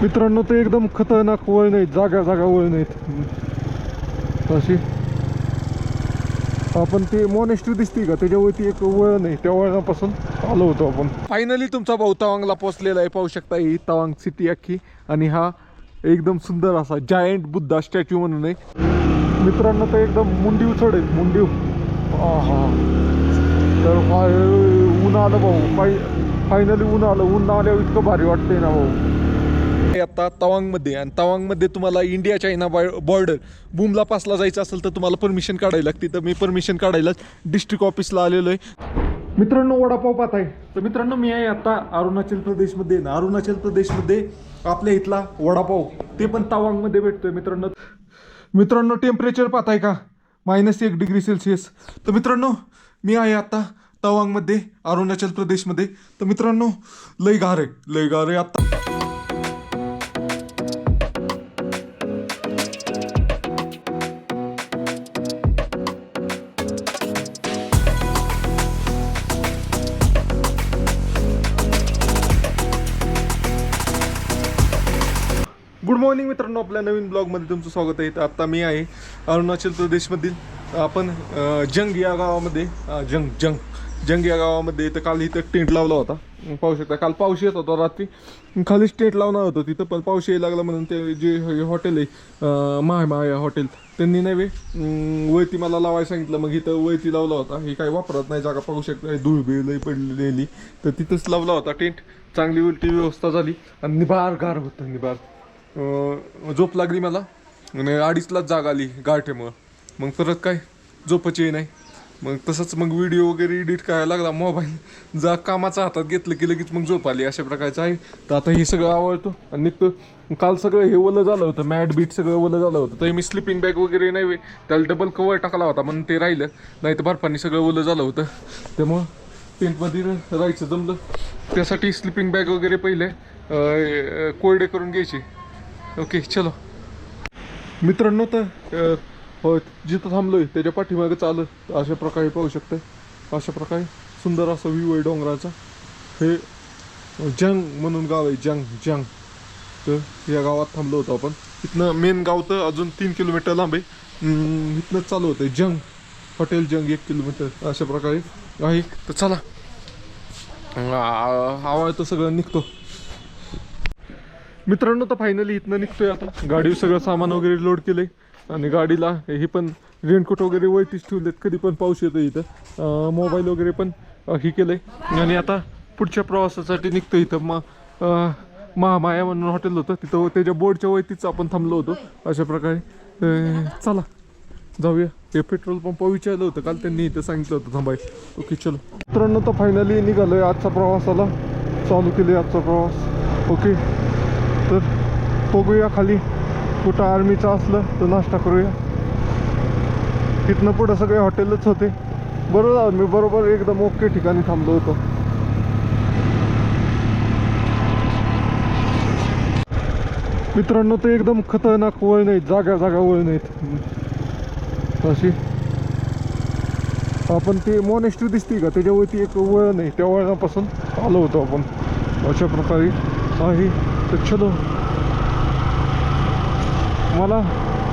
मित्रांनो ते एकदम खतरनाक वळण आहेत, जागा जागा वळण आहेत अशी. आपण ते मॉनेस्ट्री दिसते का त्याच्यावरती एक वळण आहे, त्या वळणापासून आलो होतो आपण. फायनली तुमचा भाऊ तवांगला पोहोचलेला आहे. पाहू शकता ही तवांग सिटी अख्खी. आणि हा एकदम सुंदर असा जायंट बुद्धा स्टॅच्यू म्हणून आहे मित्रांनो. तर एकदम मुंडीव चढ आहे, मुंडीव. हा तर ऊन आलं भाऊ, फायनली ऊन आलं. ऊन आल्यावर इतकं भारी वाटतंय ना भाऊ. आता तवांगमध्ये, आणि तवांगमध्ये तुम्हाला इंडिया चायना बॉर्डर बुमला पासला जायचं असेल तर तुम्हाला परमिशन काढायला लागते. तर मी परमिशन काढायला डिस्ट्रिक्ट ऑफिसला आलेलो आहे. मित्रांनो वडापाव पाहत आहे. तर मित्रांनो मी आहे आता अरुणाचल प्रदेशमध्ये. अरुणाचल प्रदेशमध्ये आपल्या इथला वडापाव ते पण तवांगमध्ये भेटतोय मित्रांनो. मित्रांनो टेम्परेचर पाहताय का, -1 डिग्री सेल्सिअस. तर मित्रांनो मी आहे आता तवांगमध्ये, अरुणाचल प्रदेशमध्ये. तर मित्रांनो लय गार आहे आता. गुड मॉर्निंग मित्रांनो, आपल्या नवीन ब्लॉगमध्ये तुमचं स्वागत आहे. तर आता मी आहे अरुणाचल प्रदेशमधील आपण जंग या गावामध्ये. जंग या गावामध्ये. तर काल इथं टेंट लावला होता, पाहू शकता. काल पाऊस येत होता रात्री, खालीच टेंट लावणार होतं तिथं, पण पाऊस यायला लागला म्हणून ते जे हॉटेल आहे माया हॉटेल, त्यांनी नाही वळती मला लावायला सांगितलं. मग इथं वळती लावला होता. हे काही वापरत नाही जागा, पाहू शकता धूळ बिळ पडलेली. तर तिथंच लावला होता टेंट. चांगली उलटी व्यवस्था झाली आणि निबार गार होतं, निबार. झोप लागली मला आणि 2:30लाच जाग आली गारठ्यामुळं. मग परत काय झोपाची नाही. मग तसंच मग व्हिडिओ वगैरे एडिट करायला लागला. मोबाईल जा कामाचा हातात घेतलं की लगेच मग झोप आली, अशा प्रकारचं आहे. तर आता हे सगळं आवडतो आणि निघतो. काल सगळं हे ओलं झालं होतं, मॅट बीट सगळं ओलं झालं होतं. तर मी स्लिपिंग बॅग वगैरे नाही, त्याला डबल कवर टाकला होता म्हणून ते राहिलं. नाही तर बर्फाने सगळं ओलं झालं होतं. त्यामुळं टेंटमध्ये राहायचं जमलं. त्यासाठी स्लिपिंग बॅग वगैरे पहिले कोरडे करून घ्यायचे. ओके चलो मित्रांनो. तर हो जिथं थांबलोय त्याच्या पाठीमागं चालत अशा प्रकारे पाहू शकता. अशा प्रकारे सुंदर असा व्ह्यू आहे डोंगराचा. हे जंग म्हणून गाव आहे, जंग. तर या गावात थांबलो होतो आपण. इथनं मेन गाव तर अजून 3 किलोमीटर लांब आहे. इथनंच चालू होतं जंग हॉटेल. जंग 1 किलोमीटर अशा प्रकारे आहे. तर चला आवाज तर सगळं निघतो मित्रांनो. तर फायनली इथनं निघतोय आता. गाडीवर सगळं सामान वगैरे लोड केलंय आणि गाडीला हे पण रेनकोट वगैरे वरतीच ठेवलेत, कधी पण पाऊस येतो इथं. मोबाईल वगैरे पण हे केलंय आणि आता पुढच्या प्रवासासाठी निघतो. इथं महामाया म्हणून हॉटेल होतं, तिथं त्याच्या बोर्डच्या वरतीच आपण थांबलो होतो. अशा प्रकारे चला जाऊया. हे पेट्रोल पंप विचारलं होतं काल त्यांनी, इथं सांगितलं होतं थांबाय. ओके चलो मित्रांनो. तर फायनली निघालोय आजचा प्रवासाला, चालू केले आजचा प्रवास. ओके तर बघूया खाली कुठं आर्मीचं असलं तर नाश्ता करूया. तिथनं पुढं सगळे हॉटेलच होते. बरोबर मी बरोबर एकदम ओके ठिकाणी थांबलो होतो. मित्रांनो ते एकदम खतरनाक वळण आहेत, जागा जागा वळण आहेत अशी. आपण ते मॉनेस्ट्री दिसते का त्याच्यावरती एक वळण आहे, त्या वळणापासून आलो होतो आपण. अशा प्रकारे आहे. तर चलो मला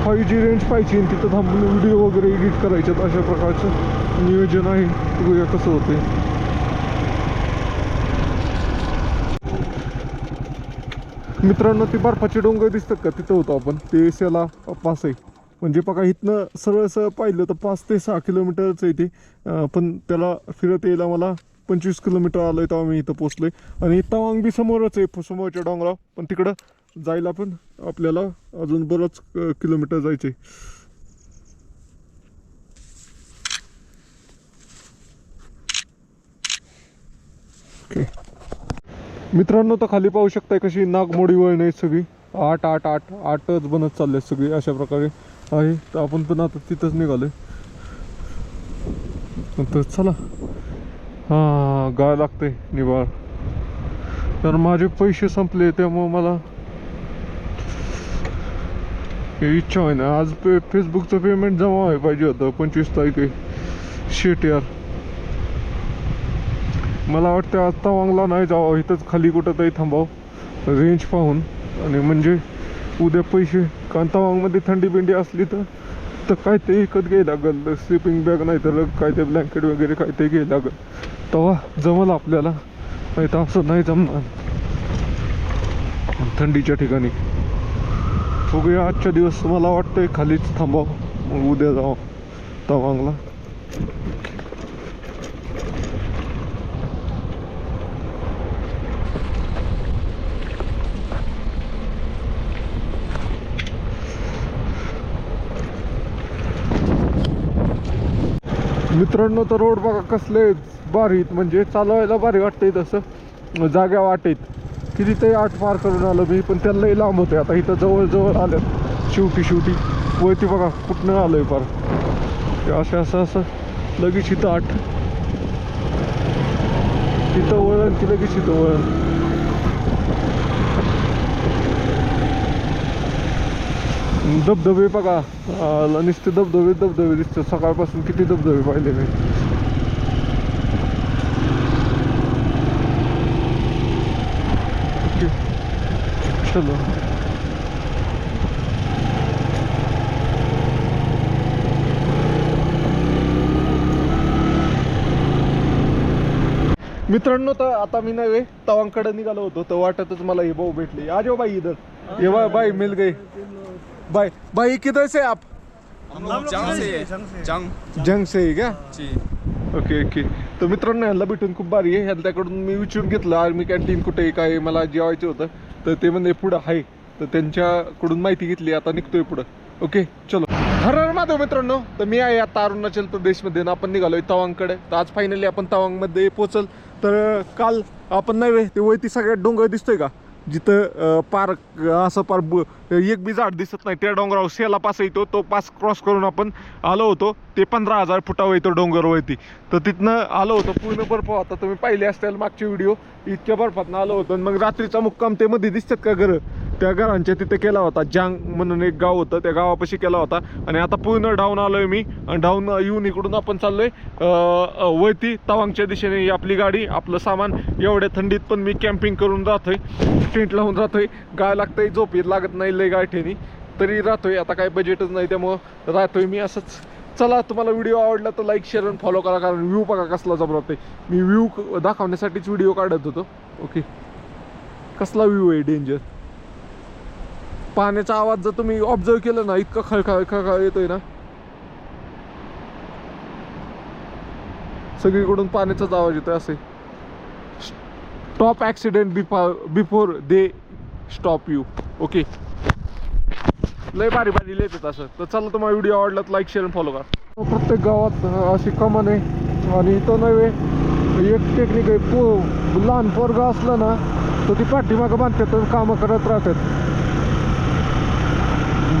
5G रेंज पाहिजे, तिथं थांबून व्हिडिओ वगैरे एडिट करायचे. अशा प्रकारचं नियोजन आहे. बघूया कसं होते. मित्रांनो ते बर्फाचे डोंगर दिसतात का, तिथं होतो आपण. ते सेला पास आहे. म्हणजे बघा इथनं सरळ पाहिलं तर 5 ते 6 किलोमीटरचं आहे ते. पण त्याला फिरत यायला मला 25 किलोमीटर आलोय तेव्हा मी इथं पोचलोय. आणि तवांग बी समोरच आहे, समोरच्या डोंगरावर. पण तिकडं जायला पण आपल्याला अजून बरंच किलोमीटर जायचे. ओके मित्रांनो तर खाली पाहू शकताय कशी नागमोडी वळण आहेत सगळी. 8च बनत चालले सगळी अशा प्रकारे आहे. तर आपण पण आता तिथंच निघालोय. तर चला गाय लागते निबार. तर माझे पैसे संपले त्यामुळे मला इच्छा आहे ना, आज फेसबुकचं पेमेंट जमा व्हायला पाहिजे होतं. 25 तारीख आहे. शेट यार, मला वाटतं आज तवांगला नाही जावं, इथंच खाली कुठं तरी थांबावं रेंज पाहून. आणि म्हणजे उद्या पैसे कारण तवांगमध्ये थंडी बिंडी असली तर काय ते विकत घ्यायला लागल. स्लिपिंग बॅग नाही तर काय ते ब्लँकेट वगैरे काय ते घ्यायला लागल. तेव्हा जमल आपल्याला, नाही तर असं नाही जमणार थंडीच्या ठिकाणी. बघूया आजच्या दिवस मला वाटतंय खालीच थांबावं, मग उद्या जावं तवांगला. मित्रांनो तर रोड बघा कसले भारीत, म्हणजे चालवायला भारी वाटतंय. तसं जाग्या वाटेत किती ते 8 पार करून आलो मी, पण त्याला लई लांब होते. आता इथं जवळ आल्यात शेवटी वरती बघा कुठनं आलोय पार. असं लगेच इथं 8 तिथं वळण की लगेच इथं वळण. धबधबे बघा नुसते धबधबे दिसतात. सकाळपासून किती धबधबे पाहिले मी. चलो मित्रांनो, तर आता मी नव्हे तवांगकडे निघालो होतो, तर वाटतच मला हे भाऊ भेटले. आज हो भाई इधर, ये भाई मिल गए. भाई किधर से आप? हम लोग जंग से ही क्या? जी. ओके. तर मित्रांनो ह्याला भेटून खूप भारी आहे. ह्याच्याकडून मी विचारून घेतलं आर्मी कॅन्टीन कुठे आहे, काय मला जेवायचं होतं, तर ते म्हणजे पुढं आहे. तर त्यांच्याकडून माहिती घेतली, आता निघतोय पुढं. ओके चलो. हर हर महादेव मित्रांनो, तर मी आहे आता अरुणाचल प्रदेशमध्ये ना. आपण निघालोय तवांगकडे. तर आज फायनली आपण तवांगमध्ये पोहोचल. तर काल आपण नव्हे ते वरती सगळ्यात डोंगर दिसतोय का, जिथं पार असं पार एक बी झाड दिसत नाही, त्या डोंगरावर सेला पास येतो. तो पास क्रॉस करून आपण आलो होतो. ते 15,000 फुटावर येतो डोंगरवरती. तर तिथनं आलो होतो. पूर्ण बर्फ होता, तुम्ही पाहिले असतील मागचे व्हिडिओ. इतक्या बर्फातनं आलो होतो. मग रात्रीचा मुक्काम ते मध्ये दिसतात का घरं, त्या घरांच्या तिथे केला होता. जांग म्हणून एक गाव होतं, त्या गावापाशी केला होता. आणि आता पूर्ण डाऊन आलोय मी. डाऊन येऊन इकडून आपण चाललोय वरती तवांगच्या दिशेने. आपली गाडी, आपलं सामान. एवढ्या थंडीत पण मी कॅम्पिंग करून राहतोय, टेंट लावून राहतोय. गाय लागतंय, झोप येत लागत नाही लय गायठेनी, तरी राहतोय. आता काय बजेटच नाही त्यामुळं राहतोय मी असंच. चला, तुम्हाला व्हिडिओ आवडला तर लाईक शेअर आणि फॉलो करा, कारण व्ह्यू बघा कसला जबरदस्त आहे. मी व्ह्यू दाखवण्यासाठीच व्हिडिओ काढत होतो. ओके, कसला व्ह्यू आहे डेंजर. पाण्याचा आवाज जर तुम्ही ऑब्झर्व केलं ना, इतका खळखळ येतोय ना. सगळीकडून पाण्याचाच आवाज येतोय. असे stop accident before they stop you. Okay, लय भारी लिहित असं. तर चला, तुम्हाला व्हिडिओ आवडला तर लाईक शेअर आणि फॉलो करा. प्रत्येक गावात अशी कमान आहे. आणि इथं नव्हे एक टेक्निक आहे. लहान पोरगा असलं ना तर ती पाठीमागं बांधतात, कामं करत राहतात.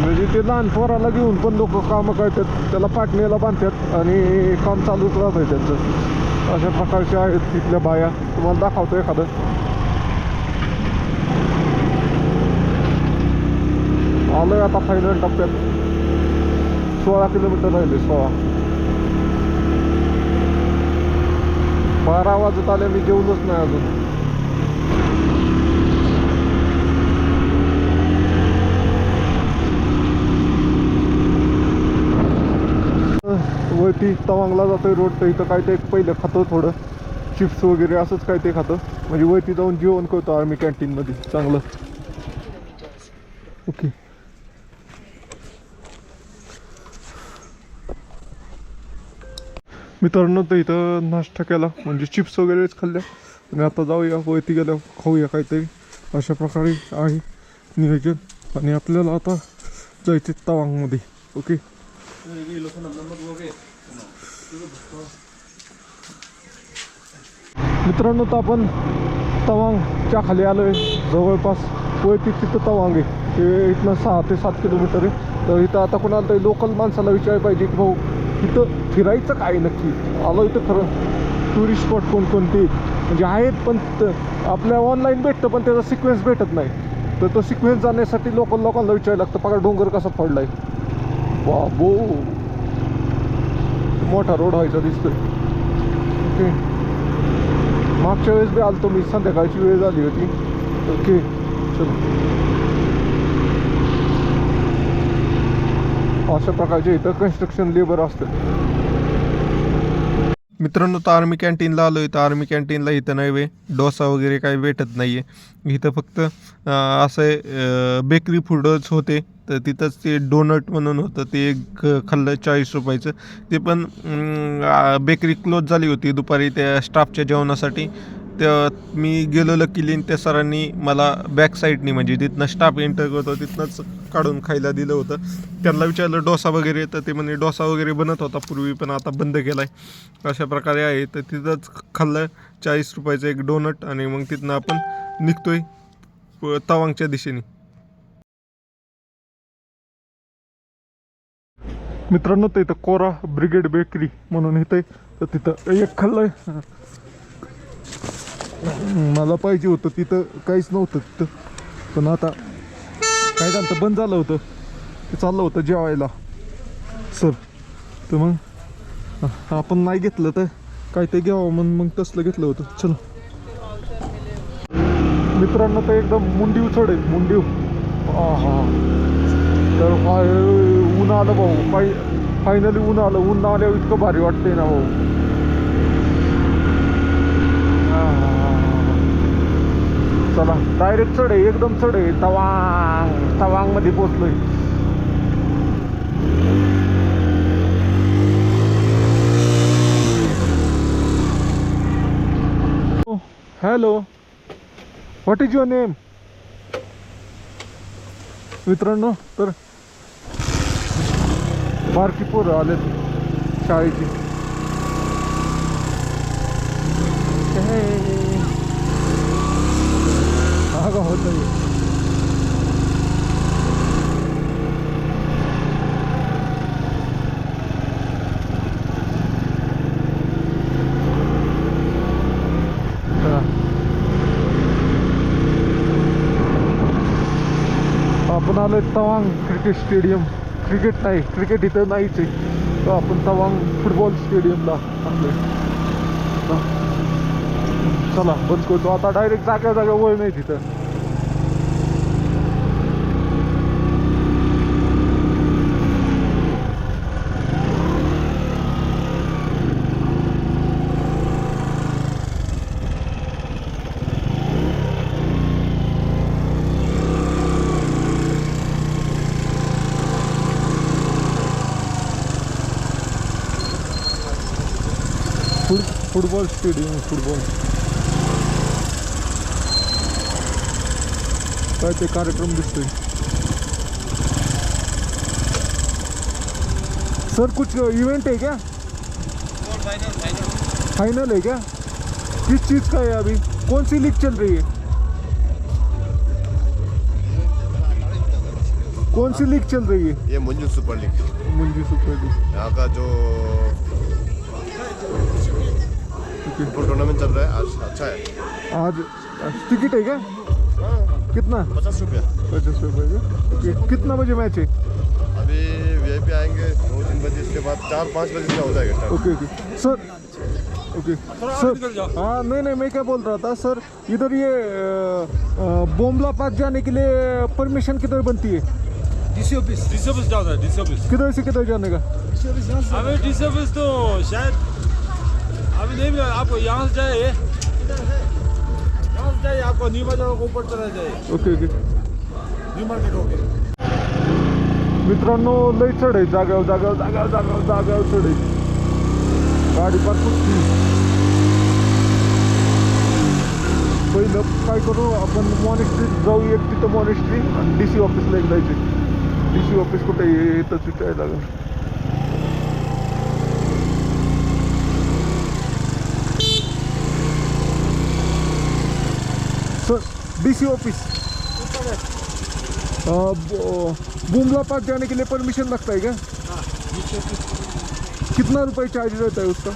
म्हणजे ते लहान पोराला घेऊन पण लोक कामं करतात, त्याला पाटणीला बांधतात आणि काम चालूच राहतंय त्यांचं. अशा प्रकारचे आहेत तिथल्या बाया. तुम्हाला दाखवतो एखादं. आलोय आता फायनल टप्प्यात. 16 किलोमीटर राहिले. 12 वाजत आले, मी जेवलोच नाही अजून. वरती तवांगला जातोय रोड. तर इथं काय ते पहिलं खातं थोडं चिप्स वगैरे असंच काय ते खातं. म्हणजे वरती जाऊन जेवण करतो आर्मी कॅन्टीनमध्ये चांगलं. ओके, मित्रांनो तर इथं नाश्ता केला, म्हणजे चिप्स वगैरेच खाल्ल्या. आणि आता जाऊया वरती गेल्या खाऊया काहीतरी. अशा प्रकारे आहे नियोजन. आणि आपल्याला आता जायचे तवांगमध्ये. ओके, मित्रांनो तर आपण तवांगच्या खाली आलोय. जवळपास वरती तिथं तवांग आहे. ते इथनं 6 ते 7 किलोमीटर आहे. तर इथं आता कोणाला तरी लोकल माणसाला विचारायला पाहिजे की भाऊ इथं फिरायचं काय नक्की. आलो इथं खरं टुरिस्ट स्पॉट कोणकोणते म्हणजे आहेत, पण आपल्या ऑनलाईन भेटतं, पण त्याचा सिक्वेन्स भेटत नाही. तर तो सिक्वेन्स जाण्यासाठी लोकांना विचारायला लागतं. बघा डोंगर कसा पडलाय. बाबो, मोठा रोड व्हायचा दिसतोय. ओके, मागच्या वेळेस बी आलतो मी, संध्याकाळची वेळ झाली होती. ओके चलो. अशा प्रकारचे इथं कन्स्ट्रक्शन लेबर असतात. मित्रांनो, तर आर्मी कॅन्टीनला आलो. इथं आर्मी कॅन्टीनला इथं नाही वे डोसा वगैरे काही भेटत नाही आहे. इथं फक्त असं बेकरी फूडच होते. तर तिथंच ते डोनट म्हणून होतं, ते एक खाल्लं 40 रुपयाचं. ते पण बेकरी क्लोज झाली होती दुपारी त्या स्टाफच्या जेवणासाठी. त्या मी गेलो लकीली, त्या सरांनी मला बॅक साईडनी म्हणजे तिथनं स्टाफ एंटर करतो तिथनंच काढून खायला दिलं होतं. त्यांना विचारलं डोसा वगैरे, तर ते म्हणे डोसा वगैरे बनत होता पूर्वी पण आता बंद केला आहे. अशा प्रकारे आहे. तर तिथंच खाल्लं 40 रुपयाचं एक डोनट आणि मग तिथनं आपण निघतोय तवांगच्या दिशेने. मित्रांनो, तर इथं कोरा ब्रिगेड बेकरी म्हणून इथं, तर तिथं एक खाल्लंय. मला पाहिजे होतं, तिथं काहीच नव्हतं तिथं. पण आता काय झालं, बंद झालं होतं. ते चाललं होतं जेवायला सर. तर मग आपण नाही घेतलं तर काय ते घ्यावं म्हणून मग तसलं घेतलं होतं. चलो मित्रांनो, तर एकदम मुंडीव चढ आहे, मुंडीव. हा तर ऊन आलं भाऊ, फायनली ऊन आलं. ऊन आल्यावर इतकं भारी वाटतंय ना भाऊ. चला डायरेक्ट चढ आहे, एकदम चढ आहे. तवांग मध्ये पोचलोय. Hello, what is your name? मित्रांनो, तर बारकी पोरं आलेत शाळेची. आगा होत आपण आलोय तवांग क्रिकेट स्टेडियम. क्रिकेट नाही, क्रिकेट इथं नाहीच आहे. तर आपण तवांग फुटबॉल स्टेडियमला आलोय. चला बंद करतो आता. डायरेक्ट जागा वळ नाही तिथं. फुटबॉल स्टेडियम, फुटबॉल काय ते कार्यक्रम दिसतोय. सर कुछ इवेंट है क्या? फाइनल है क्या? किस चीज़ का है अभी? कौन सी लीग चल रही है? कौन सी लीग चल रही है? ये मंजू सुपर लीग, मुंजी सुपर लीग. यहाँ का जो फुटबॉल टूर्नामेंट चल रहा है आज अच्छा है. आज टिकट है क्या? कितना? 50 रुपया. 50 रुपये का. कितना बजे मैच है? अभी VIP आएंगे 2-3 बजे, इसके बाद 4-5 बजे से हो जाएगा start. Okay okay sir. Okay sir, हाँ नहीं मैं क्या बोल रहा था सर, इधर ये बोमला पास जाने के लिए परमिशन किधर बनती है? डीसी ऑफिस जाना है, डीसी ऑफिस. किधर से किधर जाने का? अबे डीसी ऑफिस तो शायद अभी नहीं मिला आपको. यहाँ से जाइए, आपको न्यू बाजार को ऊपर चला जाइए. Okay okay. New market okay. मित्रांनो, लय चढ आहे. जागावर चढ आहे. गाडी पार्क होती. पहिलं काय करू आपण, मॉनेस्ट्रीत जाऊ. एक तिथं मॉनेस्ट्री आणि DC ऑफिसला एक जायचे. DC ऑफिस कुठे आहे इथं विचारायला लागेल. Sir DC office Bumla pass जाने के लिए परमिशन लगता है क्या? कितना रुपये चार्ज रहता है उसका?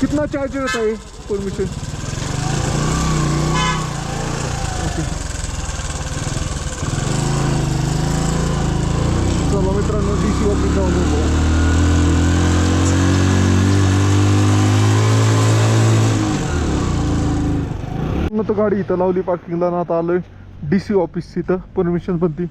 कितना चार्ज रहता है परमिशन? ओके. चलो मित्रांनो, DC ऑफिस जाऊन येऊ. तर गाडी इथं लावली पार्किंगला ना. आता आलोय DC ऑफिस. इथं परमिशन पण ती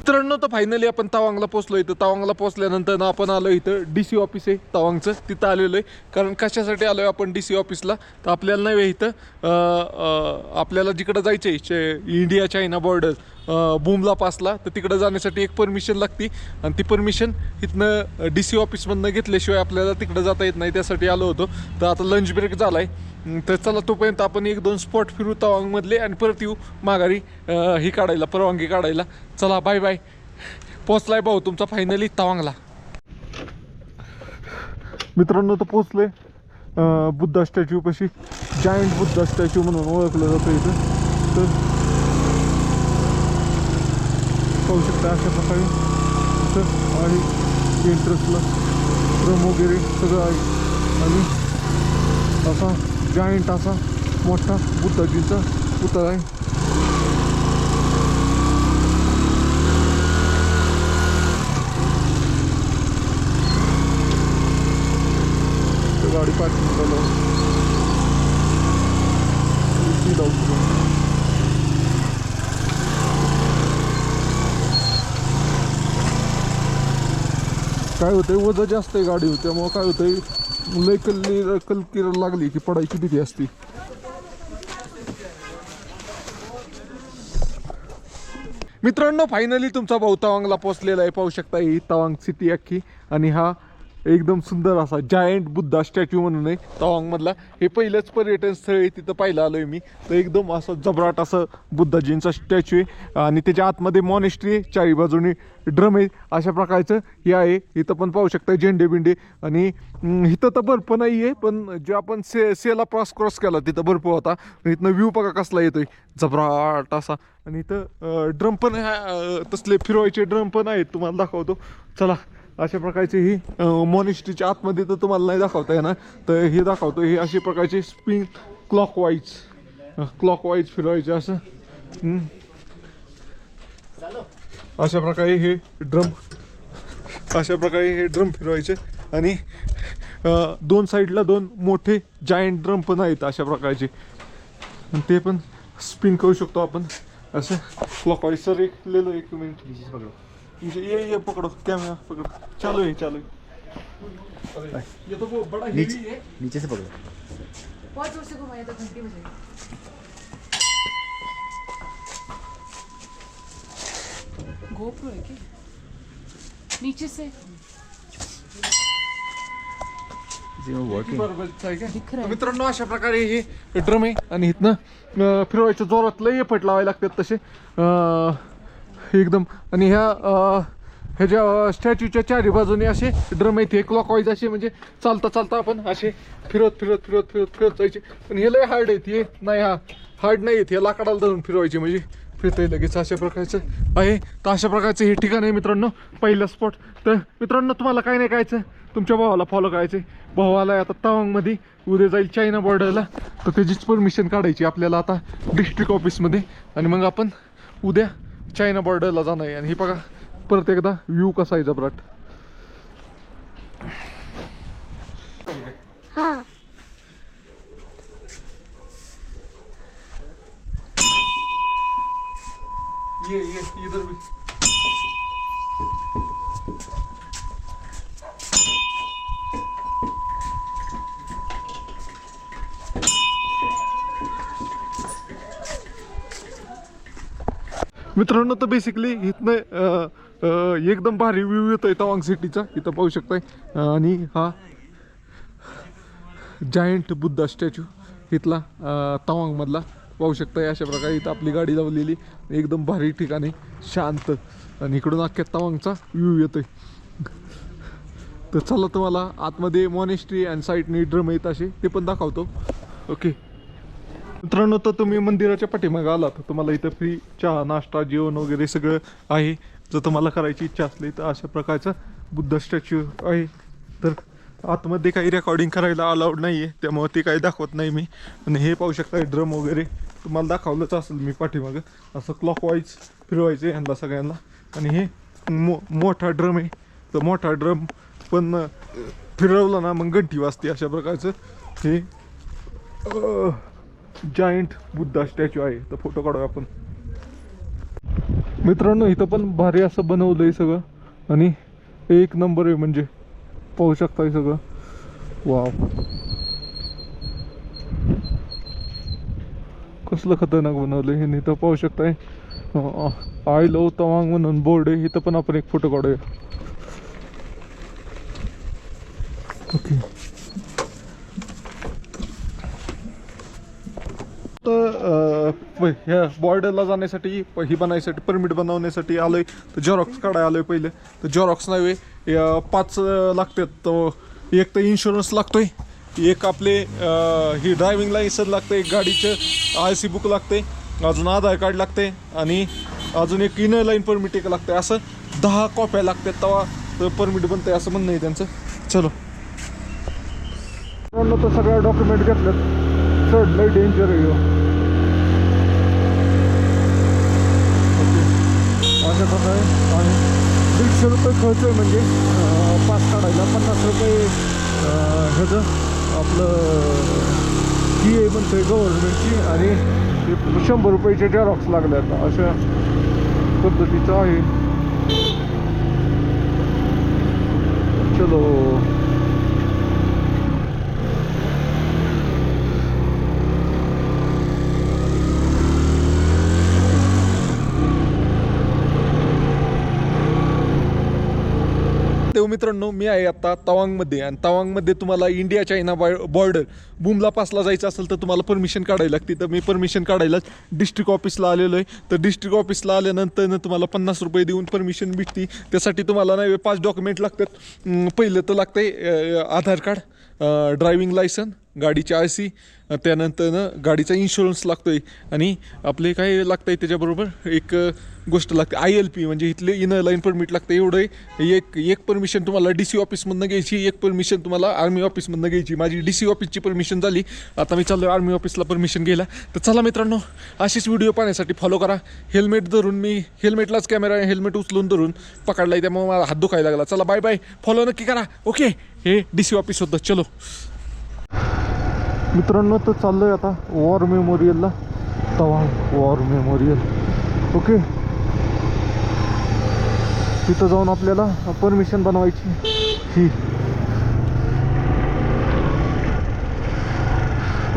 मित्रांनो तर फायनली आपण तवांगला पोहोचलो. इथं तवांगला पोहोचल्यानंतर ना आपण आलो इथं DC ऑफिस आहे तवांगचं, तिथं आलेलो आहे. कारण कशासाठी आलो आहे आपण DC ऑफिसला, तर आपल्याला नाही इथं आपल्याला जिकडं जायचं आहे इंडिया चायना बॉर्डर बुमला पासला, तर तिकडं जाण्यासाठी एक परमिशन लागते आणि ती परमिशन इथनं DC ऑफिसमधनं घेतल्याशिवाय आपल्याला तिकडं जाता येत नाही. त्यासाठी आलो होतो. तर आता लंच ब्रेक झाला आहे, तर चला तोपर्यंत आपण 1-2 स्पॉट फिरू तवांगमधले आणि परत येऊ माघारी ही काढायला, परवानगी काढायला. चला बाय बाय. पोचलाय भाऊ तुमचा फायनली तवांगला. मित्रांनो तर पोचलोय बुद्धा स्टॅच्यू पाशी. जायंट बुद्धा स्टॅच्यू म्हणून ओळखलं जातं इथं. तर पाहू शकता अशा प्रकारे इथं आहे एंट्रन्सला ड्रम वगैरे सगळं आहे आणि असा जायंट असा मोठा बुद्धाजीचा पुतळा आहे. गाडी पार्किंग झालं काय होतंय, वजन जास्त आहे गाडी, त्यामुळं काय होतंय लय कलकीर लागली की पडायची भीती असते. मित्रांनो फायनली तुमचा भाऊ तवांगला पोहोचलेला आहे. पाहू शकता ही तवांग सिटी अख्खी आणि हा एकदम सुंदर असा जायंट बुद्धा स्टॅच्यू म्हणून आहे तवांगमधला. हे पहिलंच पर्यटन स्थळ आहे, तिथं पाहिलं आलोय मी. तर एकदम असं जबराट असं बुद्धाजींचा स्टॅच्यू आहे आणि त्याच्या आतमध्ये मॉनेस्ट्री आहे, चारी बाजूनी ड्रम आहे अशा प्रकारचं हे आहे. इथं पण पाहू शकता झेंडे बिंडे आणि इथं तर बर्फ नाही आहे, पण जे आपण सेला क्रॉस केला तिथं बर्फ होता. इथनं व्ह्यू बघा कसला येतोय जबराट असा. आणि इथं ड्रम पण तसले फिरवायचे ड्रम पण आहेत, तुम्हाला दाखवतो चला. अशा प्रकारचे ही मॉनेस्ट्रीच्या आतमध्ये तर तुम्हाला नाही दाखवता येणार, तर हे दाखवतो. हे अशा प्रकारचे स्पिन क्लॉकवाईज फिरवायचे असं. अशा प्रकारे हे ड्रम फिरवायचे आणि 2 साईडला 2 मोठे जायंट ड्रम पण आहेत अशा प्रकारचे, आणि ते पण स्पिन करू शकतो आपण असं क्लॉकवाईज. सर एक ले लो 1 मिनिट पकड़ो, ये पकड़ो कैमरा पकड़ो. चालू है ये तो वो बड़ा हेवी है, नीचे से पकड़ो. बहुत जोर से घुमाया तो घंटी बजेगी. GoPro है क्या? नीचे से दिख रहा है. मित्रांनो अशा प्रकारे हे ड्रम आहे आणि इथनं फिरवायच्या जोरात लय एफर्ट लावायला लागतात तसे एकदम. आणि ह्याच्या स्टॅच्यूच्या चारी बाजूने असे ड्रम आहेत, हे क्लॉकवाईज असे, म्हणजे चालता चालता आपण असे फिरत जायचे. पण हे लय हार्ड आहेत, हे नाही हार्ड नाही आहेत, हे लाकडाला धरून फिरवायचे म्हणजे फिरतंय लगेच अशा प्रकारचं आहे. तर अशा प्रकारचं हे ठिकाण आहे मित्रांनो पहिलं स्पॉट. तर मित्रांनो तुम्हाला काय नाही करायचं, तुमच्या भावाला फॉलो करायचं. भावाला आता तवांगमध्ये उद्या जाईल चायना बॉर्डरला, तर त्याचीच परमिशन काढायची आपल्याला आता डिस्ट्रिक्ट ऑफिसमध्ये, आणि मग आपण उद्या चायना बॉर्डरला जाणार आहे. आणि हे बघा परत एकदा व्ह्यू कसा आहे जबराट. ये इधर भी मित्रांनो. तर बेसिकली इथनं एकदम भारी व्ह्यू येतोय तवांग सिटीचा, इथं पाहू शकताय. आणि हा जायंट बुद्धा स्टॅच्यू इथला तवांगमधला पाहू शकताय. अशा प्रकारे इथं आपली गाडी लावलेली एकदम भारी ठिकाणी शांत, आणि इकडून अख्ख्या तवांगचा व्ह्यू येतोय. तर चला तुम्हाला आतमध्ये मॉनेस्ट्री आणि साईडने ड्रम येत असे ते पण दाखवतो. ओके मित्रांनो, तर तुम्ही मंदिराच्या पाठीमागे आला तर तुम्हाला इथं फ्री चहा नाश्ता जेवण वगैरे सगळं आहे. जर तुम्हाला करायची इच्छा असली तर अशा प्रकारचा बुद्ध स्टॅच्यू आहे. तर आतमध्ये काही रेकॉर्डिंग करायला अलाउड नाही आहे, त्यामुळे ते काही दाखवत नाही मी. आणि हे पाहू शकता ड्रम वगैरे तुम्हाला दाखवलंच असेल मी पाठीमागं, असं क्लॉकवाईज फिरवायचं ह्यांना सगळ्यांना. आणि हे मोठा ड्रम आहे, तर मोठा ड्रम पण फिरवलं ना मग घंटी वाजते. अशा प्रकारचं हे जायंट बुद्धा स्टॅच्यू आहे. तर फोटो काढूया आपण. मित्रांनो इथं पण भारी असं बनवलंय सगळं आणि एक नंबर आहे, म्हणजे पाहू शकताय सगळं. वाव, कसलं खतरनाक बनवलंय हे. इथं पाहू शकताय आय लव्ह तवांग म्हणून बोर्ड आहे. इथं पण आपण एक फोटो काढूया. ओके, तर ह्या बॉर्डरला जाण्यासाठी ही बनायसाठी परमिट बनवण्यासाठी आलोय. तर झेरॉक्स काढायला आलोय पहिले. तर झेरॉक्स नव्हे 5 लागतात. तो एक तर इन्शुरन्स लागतोय, एक आपले ही ड्रायव्हिंग लायसन्स लागते, एक गाडीचं RC बुक लागते, अजून आधार कार्ड लागते आणि अजून एक इनर लाईन परमिट एक लागते. असं 10 कॉप्या लागतात तेव्हा परमिट बनते असं म्हणणं आहे त्यांचं. चलो तर सगळ्या डॉक्युमेंट घेतल्यात. चढ लय डेंजर आहे. अशा प्रकारे आणि 150 रुपये खर्च आहे, म्हणजे पास काढायला 50 रुपये ह्याचं आपलं फी आहे म्हणतोय गव्हर्नमेंटची, आणि 100 रुपयाचे झेरॉक्स लागल्यात. अशा पद्धतीचं आहे. चलो मित्रांनो, मी आहे आता तवांगमध्ये आणि तवांगमध्ये तुम्हाला इंडिया चायना बॉर्डर बुमला पासला जायचं असेल तर तुम्हाला परमिशन काढायला लागते. तर मी परमिशन काढायला डिस्ट्रिक्ट ऑफिसला आलेलो आहे. तर डिस्ट्रिक्ट ऑफिसला आल्यानंतर तुम्हाला 50 रुपये देऊन परमिशन भेटते. त्यासाठी तुम्हाला नाही 5 डॉक्युमेंट लागतात. पहिलं तर लागतंय आधार कार्ड, ड्रायव्हिंग लायसन, गाडीची RC, त्यानंतर गाडीचा इन्शुरन्स लागतोय आणि आपले काय लागतंय त्याच्याबरोबर एक गोष्ट लागते ILP, म्हणजे इथले इनर लाईन परमिट लागतं. एवढं आहे. एक परमिशन तुम्हाला DC ऑफिसमधनं घ्यायची, एक परमिशन तुम्हाला आर्मी ऑफिसमधनं घ्यायची. माझी DC ऑफिसची परमिशन झाली. आता मी चाललो आर्मी ऑफिसला परमिशन घ्यायला. तर चला मित्रांनो, अशीच व्हिडिओ पाहण्यासाठी फॉलो करा. हेल्मेट धरून, मी हेल्मेटलाच कॅमेरा हेल्मेट उचलून धरून पकडला आहे, त्यामुळे मला हात दुखायला लागला. चला बाय बाय, फॉलो नक्की करा. ओके, हे DC ऑफिस होतं. चलो मित्रांनो, तर चाललोय आता वॉर मेमोरियलला. Tawang war memorial. ओके, तिथं जाऊन आपल्याला परमिशन बनवायची ही.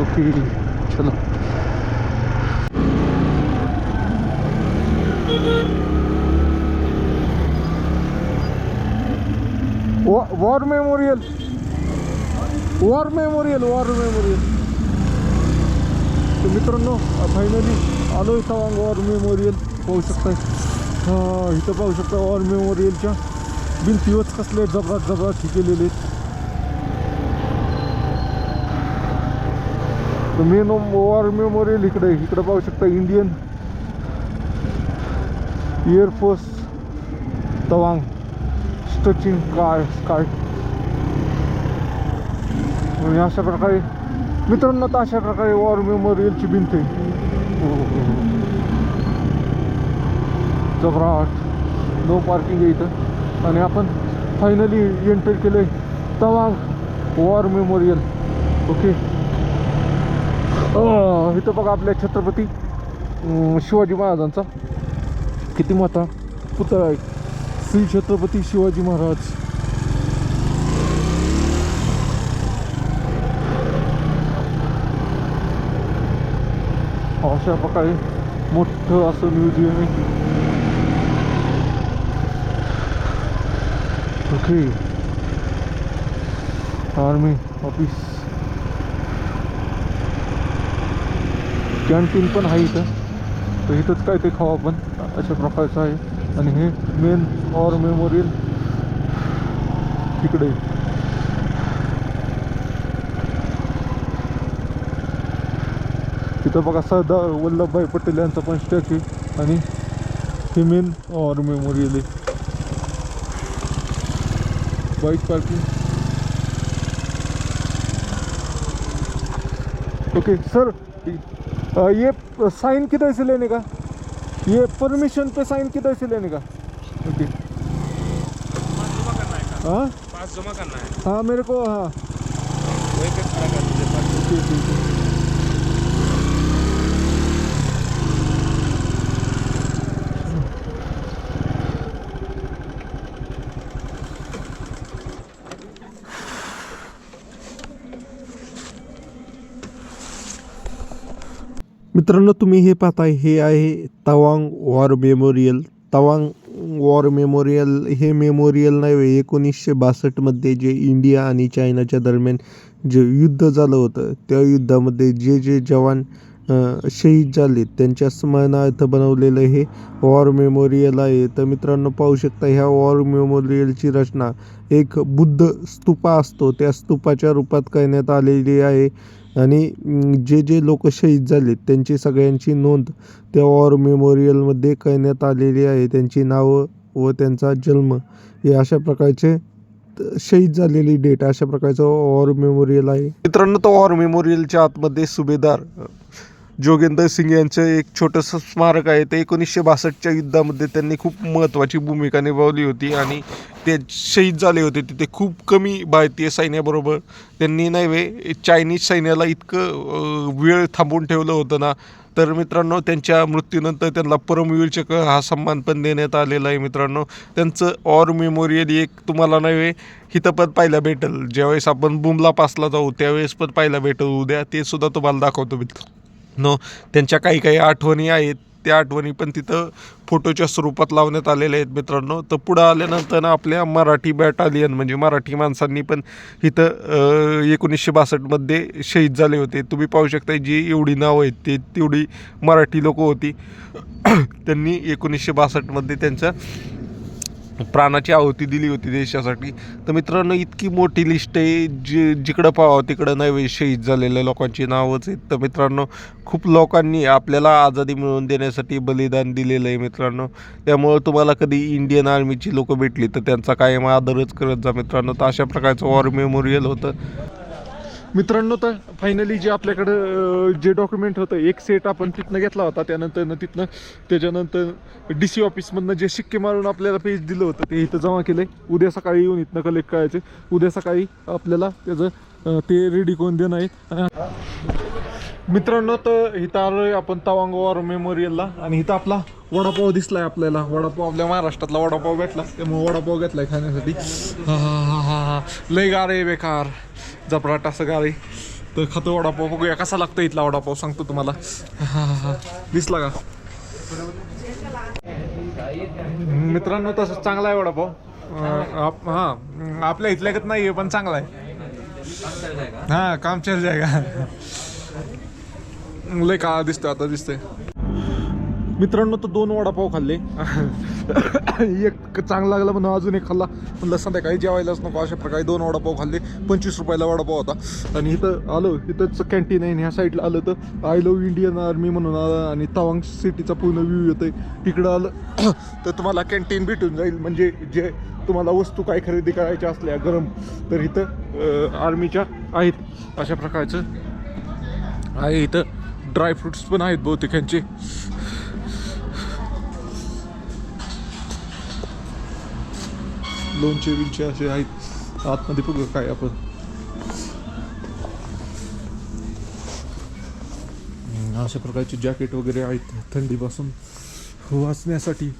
ओके चलो. War memorial, war memorial, war memorial. तर मित्रांनो, फायनली आलो आहे तवांग वॉर मेमोरियल. पाहू शकताय, हां इथं पाहू शकता वॉर मेमोरियलच्या भिंतीवरच कसले जबरात हे केलेले आहेत. तर मेन वॉर मेमोरियल इकडे पाहू शकता Indian air force Tawang stretching sky. आणि अशा प्रकारे मित्रांनो, तर अशा प्रकारे वॉर मेमोरियलची भिंत आहे. जबराट. नो पार्किंग आहे इथं. आणि आपण फायनली एंटर केलं आहे तवांग वॉर मेमोरियल. ओके, इथं बघा आपल्या छत्रपती शिवाजी महाराजांचा किती मोठा पुतळा आहे. श्री छत्रपती शिवाजी महाराज. अशा प्रकारे मोठं असं म्युझियम आहे. Okay, army office. कॅन्टीन पण आहे इथं. तर इथंच काय ते खाऊ आपण, अशा प्रकारचं आहे. आणि हे मेन वॉर मेमोरियल तिकडे. तिथं बघा सरदार वल्लभभाई पटेल यांचा पण स्टॅच्यू. आणि हे मेन वॉर मेमोरियल आहे. Bike parking. ओके सर, ये साइन किधर से लेने का? ये परमिशन पे साइन किधर से लेने का? ओके, हाँ पास जमा करना है. हाँ मेरे को, हाँ वहीं पे खड़ा कर दीजिए पास. ठीक ठीक है. मित्रांनो, तुम्ही हे पाहताय हे आहे Tawang war memorial. Tawang war memorial हे मेमोरियल नाही, 1962मध्ये जे इंडिया आणि चायनाच्या दरम्यान जे युद्ध झालं होतं त्या युद्धामध्ये जे जे जवान शहीद झाले त्यांच्या स्मरणार्थ बनवलेलं हे वॉर मेमोरियल आहे. तर मित्रांनो, पाहू शकता ह्या वॉर मेमोरियलची रचना एक बुद्ध स्तूपा असतो त्या स्तूपाच्या रूपात करण्यात आलेली आहे. आणि जे जे लोक शहीद झाले त्यांची सगळ्यांची नोंद त्या वॉर मेमोरियलमध्ये करण्यात आलेली आहे. त्यांची नावं व त्यांचा जन्म हे अशा प्रकारचे शहीद झालेली डेट अशा प्रकारचं वॉर मेमोरियल आहे. मित्रांनो, तो वॉर मेमोरियलच्या आतमध्ये सुभेदार जोगेंद्र सिंग यांचं एक छोटंसं स्मारक आहे. ते 1962च्या युद्धामध्ये त्यांनी खूप महत्त्वाची भूमिका निभावली होती आणि ते शहीद झाले होते. तिथे खूप कमी भारतीय सैन्याबरोबर त्यांनी नाही चायनीज सैन्याला इतकं वेळ थांबवून ठेवलं होतं ना. तर मित्रांनो, त्यांच्या मृत्यूनंतर त्यांना परमवीर चक्र हा सन्मान पण देण्यात आलेला आहे. मित्रांनो, त्यांचं वॉर मेमोरियल एक तुम्हाला नाही इथं पण पाहायला भेटेल. ज्यावेळेस आपण बुमला पासला जाऊ त्यावेळेस पण पाहायला भेटेल. उद्या ते सुद्धा तुम्हाला दाखवतो मित्रांनो. त्यांच्या काही आठवणी आहेत, त्या आठवणी पण तिथं फोटोच्या स्वरूपात लावण्यात आलेल्या आहेत मित्रांनो. तर पुढं आल्यानंतर आपल्या मराठी बॅटालियन म्हणजे मराठी माणसांनी पण इथं 1962मध्ये शहीद झाले होते. तुम्ही पाहू शकता जी एवढी नावं आहेत ते तेवढी मराठी लोकं होती. त्यांनी 1962मध्ये त्यांच्या प्राणाची आहुती दिली होती देशासाठी. तर मित्रांनो, इतकी मोठी लिस्ट आहे जिकडं पाहावं तिकडं नाही शहीद झालेल्या लोकांची नावच आहेत. तर मित्रांनो, खूप लोकांनी आपल्याला आझादी मिळवून देण्यासाठी बलिदान दिलेलं आहे मित्रांनो. त्यामुळं तुम्हाला कधी इंडियन आर्मीची लोकं भेटली तर त्यांचा कायम आदरच करत जा मित्रांनो. तर अशा प्रकारचं वॉर मेमोरियल होतं मित्रांनो. तर फायनली जे आपल्याकडं जे डॉक्युमेंट होतं एक सेट आपण तिथनं घेतला होता. त्याच्यानंतर DC ऑफिसमधनं जे शिक्के मारून आपल्याला पेज दिलं होतं ते इथं जमा केलं आहे. उद्या सकाळी येऊन इथनं कलेक्ट करायचे. उद्या सकाळी आपल्याला त्याचं ते रेडी करून देणं आहे मित्रांनो. तर इथं आलो आहे आपण तवांग वॉर मेमोरियलला आणि इथं आपला वडापाव दिसलाय आपल्याला. वडापाव आपल्या महाराष्ट्रातला वडापाव भेटला त्यामुळे वडापाव घेतलाय खाण्यासाठी. हा लय गार आहे बेकार जपराट असं गार आहे. तर खातो वडापाव, बघूया कसा लागतो इथला वडापाव सांगतो तुम्हाला. दिसला का मित्रांनो? तसं चांगला आहे वडापाव. हां आपल्या इथल्यागत नाही आहे पण चांगला आहे. हां काम चल जायगा. लय का दिसतोय आता दिसतंय मित्रांनो. तर 2 वडापाव खाल्ले. एक चांगला लागला म्हणून अजून एक खाल्ला. म्हणलं संध्याकाळी जेवायलाच नको अशा प्रकारे 2 वडापाव खाल्ले. 25 रुपयाला वडापाव होता. आणि इथं आलो, इथंच कॅन्टीन आहे. ह्या साईडला आलं तर आय लव्ह इंडियन आर्मी म्हणून आलं आणि तवांग सिटीचा पूर्ण व्ह्यू येतो आहे. तिकडं आलं तर तुम्हाला कॅन्टीन भेटून जाईल. म्हणजे जे तुम्हाला वस्तू काय खरेदी करायच्या असल्या गरम तर इथं आर्मीच्या आहेत अशा प्रकारचं आहे. इथं ड्रायफ्रुट्स पण आहेत बहुतेक ह्यांचे. लोणचे बिंचे असे आहेत. आतमध्ये बघू काय आपण. अशा प्रकारचे जॅकेट वगैरे आहेत थंडीपासून वाचण्यासाठी.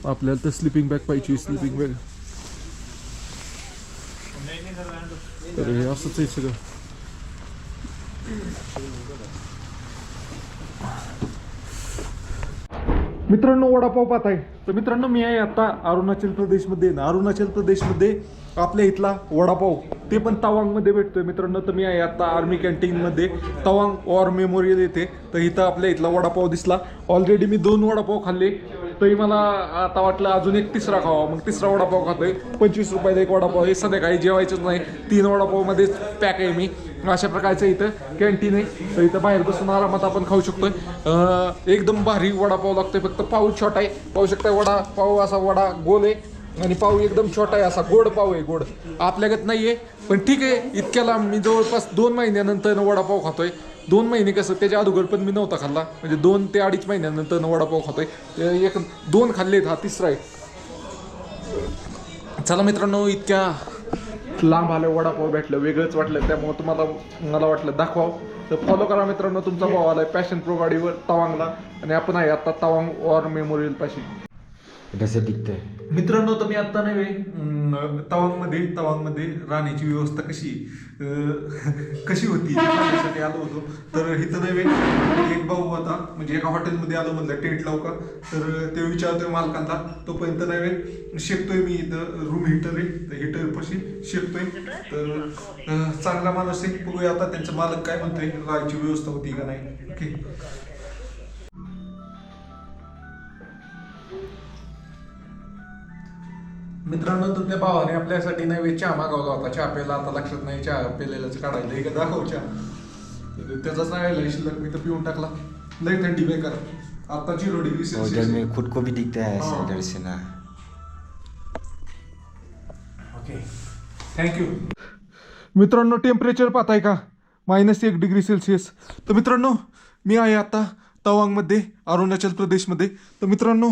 आपल्याला तर स्लिपिंग बॅग पाहिजे. स्लिपिंग बॅग तर हे असंच आहे सगळं. मित्रांनो, वडापाव पाहत आहे. तर मित्रांनो, मी आहे आता अरुणाचल प्रदेशमध्ये. अरुणाचल प्रदेशमध्ये आपल्या इथला वडापाव ते पण तवांगमध्ये भेटतोय मित्रांनो. तर मी आहे आता आर्मी कॅन्टीनमध्ये तवांग वॉर मेमोरियल येते. तर इथं आपल्या इथला वडापाव दिसला. ऑलरेडी मी 2 वडापाव खाल्ले तरी मला आता वाटलं अजून एक तिसरा खावा. मग तिसरा वडापाव खातोय. 25 रुपयाला एक वडापाव. हे संध्याकाळी जेवायचंच नाही. 3 वडापावमध्येच पॅक आहे मी. अशा प्रकारचं इथं कॅन्टीन आहे. तर इथं बाहेर बसून आरामात आपण खाऊ शकतोय. एकदम भारी वडापाव लागतोय. फक्त पाव छोटा आहे. पाहू शकता वडापाव असा वडा गोल आहे आणि पाव एकदम छोटा आहे. असा गोड पाव आहे. गोड आपल्यागत नाही आहे पण ठीक आहे. इतक्याला मी जवळपास 2 महिन्यानंतर वडापाव खातोय. 2 महिने कसं त्याच्या अगोदर पण मी नव्हता खाल्ला. म्हणजे 2 ते 2.5 महिन्यानंतर वडापाव खातोय. 2 खाल्लेत, हा तिसरा आहे. चला मित्रांनो, इतक्या लांब आलं वडापाव भेटलं वेगळंच वाटलं त्यामुळे मला वाटलं दाखवावं. तर फॉलो करा मित्रांनो. तुमचा भाव आलाय पॅशन प्रो गाडीवर तवांगला आणि आपण आहे आता तवांग वॉर मेमोरियल पाशी. कैसे दिखते हैं? मित्रांनो तर मी आत्ता नव्हे तवांगमध्ये राहण्याची व्यवस्था कशी होती त्यासाठी आलो होतो. तर इथं नव्हे एक भाऊ होता, म्हणजे एका हॉटेलमध्ये आलो, म्हणलं टेंट लावू का, तर ते विचारतोय मालकांना. तोपर्यंत नव्हे शेकतोय मी इथं, रूम हिटर आहे, तर हिटर पाशी शेकतोय. तर चांगला माणूस आहे, बघूया आता त्यांचा मालक काय म्हणतोय, राहायची व्यवस्था होती का नाही. ओके. मित्रांनो तर त्या भावाने आपल्यासाठी नव्हे चहा मागवला होता. चहा प्यायला आता लक्षात नाही, चहा पेलेलाच काढायला एक दाखव चहा. त्याचाच राहिला शिल्लक, मी तर पिऊन टाकला. लय थंडी बेकार, आता 0 डिग्री उधर सेल्सिअस. में खुद को भी दिखता है ऐसे हाँ। इधर से ना. Okay, thank you. मित्रांनो टेम्परेचर पाहताय का, -1 डिग्री सेल्सिअस. तर मित्रांनो मी आहे आता तवांगमध्ये, अरुणाचल प्रदेशमध्ये. तर मित्रांनो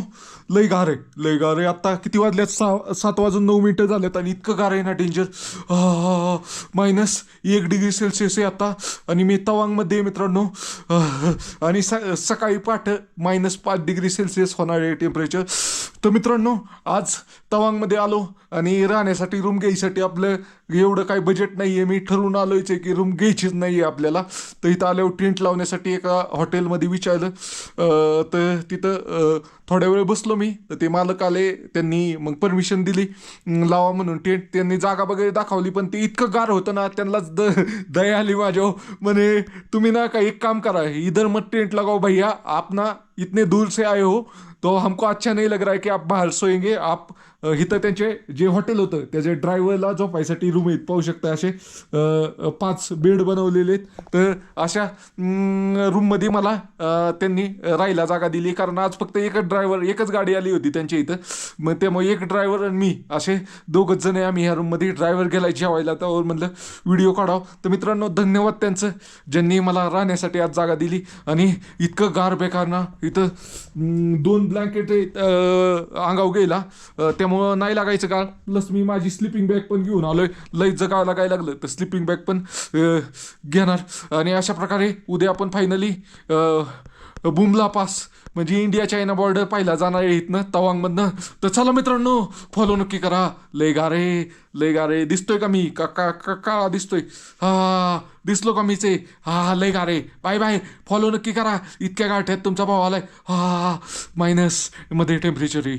लय गार आहे. आता किती वाजल्यात, 7:09 झाल्यात आणि इतकं गार आहे ना, डेंजर. -1 डिग्री सेल्सिअस आहे आता, आणि मी तवांगमध्ये आहे मित्रांनो. आणि सकाळी पहाटे -5 डिग्री सेल्सिअस होणार आहे टेम्परेचर. तर मित्रांनो आज तवांगमध्ये आलो आणि राहण्यासाठी रूम घ्यायसाठी आपलं एवढं काही बजेट नाही आहे. मी ठरवून आलोच आहे की रूम घ्यायचीच नाही आहे आपल्याला. तर इथं आल्यावर टेंट लावण्यासाठी एका हॉटेलमध्ये विचारलं. तर तिथं थोड्या वेळ बसलो मी. तर ते मालक आले, त्यांनी मग परमिशन दिली लावा म्हणून टेंट. त्यांनी जागा वगैरे दाखवली, पण ते इतकं गार होतं ना, त्यांनाच दया आली माझ्यावर. म्हणे तुम्ही ना का एक काम करा, इधर मत टेंट लगाओ भैया, आप ना इतने दूर से आए हो तो हमको अच्छा नहीं लग रहा है कि आप बाहर सोएंगे. आप इथं त्यांचे जे हॉटेल होतं त्याचे ड्रायव्हरला झोपायसाठी रूम आहेत, पाहू शकता. असे 5 बेड बनवलेले आहेत. तर अशा रूममध्ये मला त्यांनी राहायला जागा दिली, कारण आज फक्त एकच गाडी आली होती त्यांच्या इथं. मग त्यामुळे एक ड्रायव्हर आणि मी असे 2 जण आहे आम्ही ह्या रूममध्ये. ड्रायव्हर गेला जेवायला, त्यावर म्हणलं व्हिडिओ काढावं. तर मित्रांनो धन्यवाद त्यांचं, ज्यांनी मला राहण्यासाठी आज जागा दिली. आणि इतकं गार बेकार ना, इथं 2 ब्लँकेट अंगावर गेला, त्यामुळं नाही लागायचं का. प्लस मी माझी स्लिपिंग बॅग पण घेऊन आलोय, लई जगावं लागायला लागलं तर स्लिपिंग बॅग पण घेणार. आणि अशा प्रकारे उद्या आपण फायनली बुमला पास म्हणजे इंडिया चायना बॉर्डर पाहिला जाणार आहे इथनं तवांगमधनं. तर चला मित्रांनो फॉलो नक्की करा. लय गारे दिसतोय का मी, का दिसतोय, दिसलो का मीच आहे, लय गारे. बाय फॉलो नक्की करा. इतक्या गाठ्यात तुमचा भाव आलाय. -मध्ये टेम्परेचर आहे.